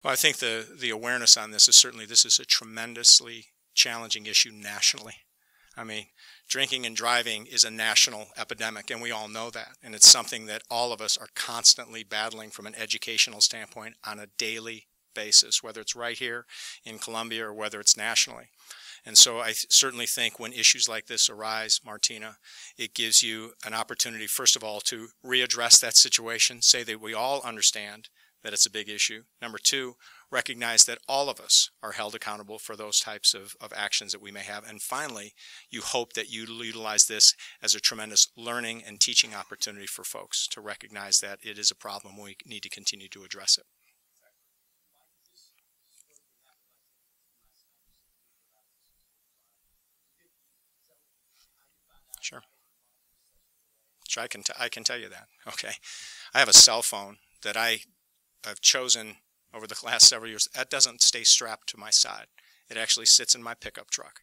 Well, I think the awareness on this is certainly this is a tremendously challenging issue nationally. I mean, drinking and driving is a national epidemic, and we all know that. And it's something that all of us are constantly battling from an educational standpoint on a daily basis, whether it's right here in Columbia or whether it's nationally. And so I certainly think when issues like this arise, Martina, it gives you an opportunity, first of all, to readdress that situation, say that we all understand that it's a big issue. Number two, recognize that all of us are held accountable for those types of actions that we may have. And finally, you hope that you utilize this as a tremendous learning and teaching opportunity for folks to recognize that it is a problem. We need to continue to address it. Sure. Sure, I can tell you that. Okay. I have a cell phone that I've chosen over the last several years. That doesn't stay strapped to my side. It actually sits in my pickup truck.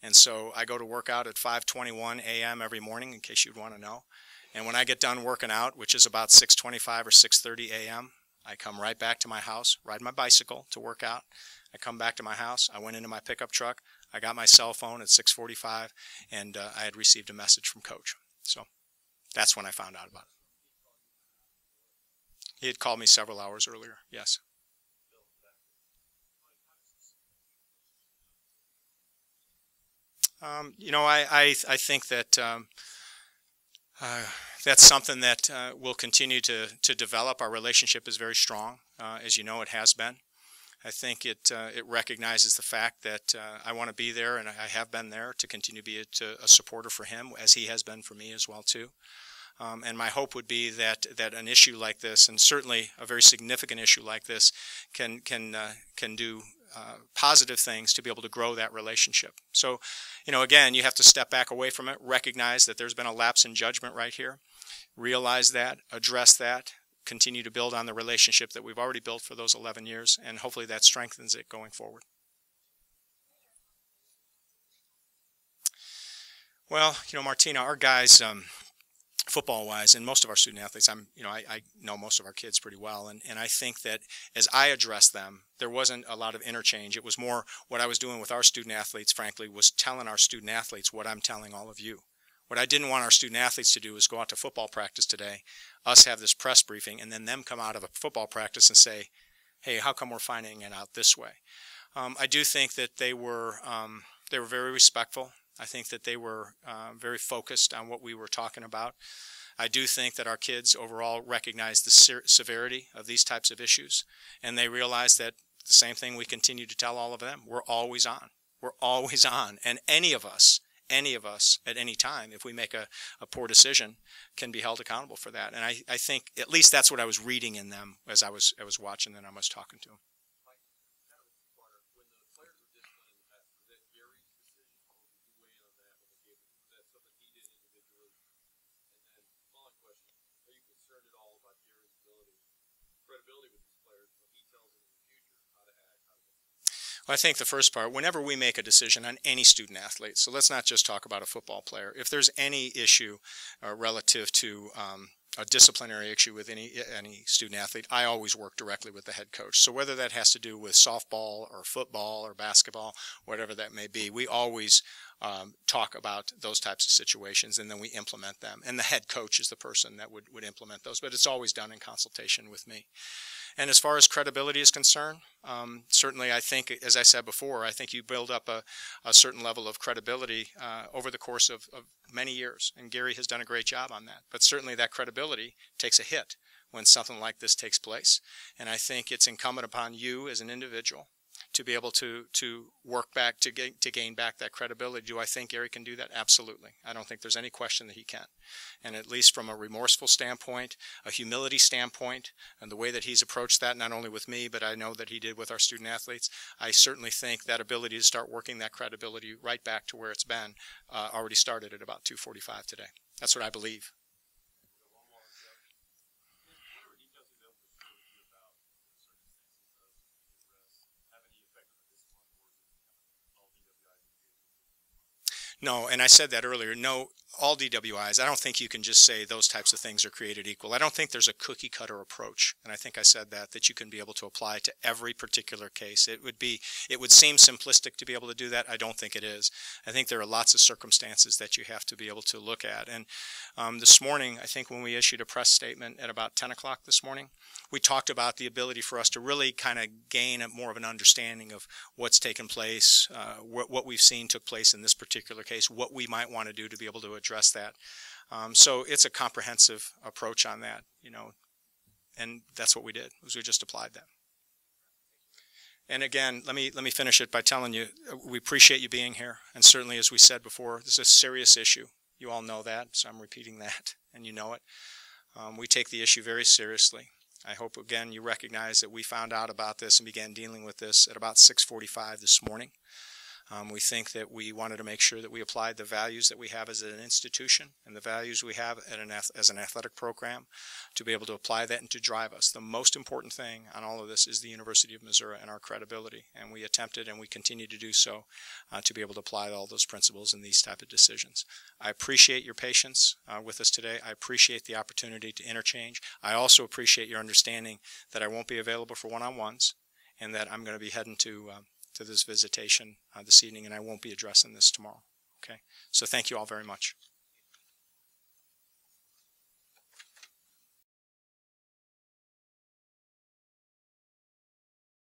And so I go to work out at 5:21 a.m. every morning, in case you'd want to know. And when I get done working out, which is about 6:25 or 6:30 a.m., I come right back to my house, ride my bicycle to work out. I come back to my house. I went into my pickup truck. I got my cell phone at 6:45, and I had received a message from Coach. So that's when I found out about it. He had called me several hours earlier, yes. You know, I think that that's something that we'll continue to develop. Our relationship is very strong, as you know it has been. I think it recognizes the fact that I want to be there, and I have been there to continue to be a supporter for him, as he has been for me as well too. And my hope would be that an issue like this, and certainly a very significant issue like this, can do positive things to be able to grow that relationship. So, you know, again, you have to step back away from it, recognize that there's been a lapse in judgment right here, realize that, address that, continue to build on the relationship that we've already built for those 11 years, and hopefully that strengthens it going forward. Well, you know, Martina, our guys, football-wise, and most of our student athletes, I know most of our kids pretty well, and I think that as I addressed them, there wasn't a lot of interchange. It was more what I was doing with our student athletes, frankly, was telling our student athletes what I'm telling all of you. What I didn't want our student athletes to do is go out to football practice today, us have this press briefing, and then them come out of a football practice and say, hey, how come we're finding it out this way? I do think that they were very respectful. I think that they were very focused on what we were talking about. I do think that our kids overall recognize the severity of these types of issues, and they realize that the same thing we continue to tell all of them, we're always on. We're always on, and any of us at any time, if we make a poor decision, can be held accountable for that. And I think at least that's what I was reading in them as I was watching them and I was talking to them. I think the first part, whenever we make a decision on any student athlete, so let's not just talk about a football player. If there's any issue relative to a disciplinary issue with any student athlete, I always work directly with the head coach. So whether that has to do with softball or football or basketball, whatever that may be, we always talk about those types of situations, and then we implement them. And the head coach is the person that would implement those, but it's always done in consultation with me. And as far as credibility is concerned, certainly I think, as I said before, I think you build up a certain level of credibility over the course of many years, and Gary has done a great job on that. But certainly that credibility takes a hit when something like this takes place, and I think it's incumbent upon you as an individual to be able to work back, to gain back that credibility. Do I think Gary can do that? Absolutely. I don't think there's any question that he can. And at least from a remorseful standpoint, a humility standpoint, and the way that he's approached that, not only with me, but I know that he did with our student athletes, I certainly think that ability to start working that credibility right back to where it's been already started at about 2:45 today. That's what I believe. No, and I said that earlier, no, all DWIs, I don't think you can just say those types of things are created equal. I don't think there's a cookie cutter approach, and I think I said that you can be able to apply to every particular case. It would seem simplistic to be able to do that. I don't think it is. I think there are lots of circumstances that you have to be able to look at. And this morning, I think when we issued a press statement at about 10 o'clock this morning, we talked about the ability for us to really kind of gain more of an understanding of what's taken place, what we've seen took place in this particular case, what we might want to do to be able to address that. So it's a comprehensive approach on that, and that's what we did, was we just applied that. And again, let me finish it by telling you, we appreciate you being here, and certainly, as we said before, this is a serious issue. You all know that, so I'm repeating that, and you know it. We take the issue very seriously. I hope, again, you recognize that we found out about this and began dealing with this at about 6:45 this morning. We think that we wanted to make sure that we applied the values that we have as an institution and the values we have as an athletic program to be able to apply that and to drive us. The most important thing on all of this is the University of Missouri and our credibility, and we attempted and we continue to do so to be able to apply all those principles in these type of decisions. I appreciate your patience with us today. I appreciate the opportunity to interchange. I also appreciate your understanding that I won't be available for one-on-ones and that I'm going to be heading to this visitation this evening, and I won't be addressing this tomorrow. Okay, so thank you all very much.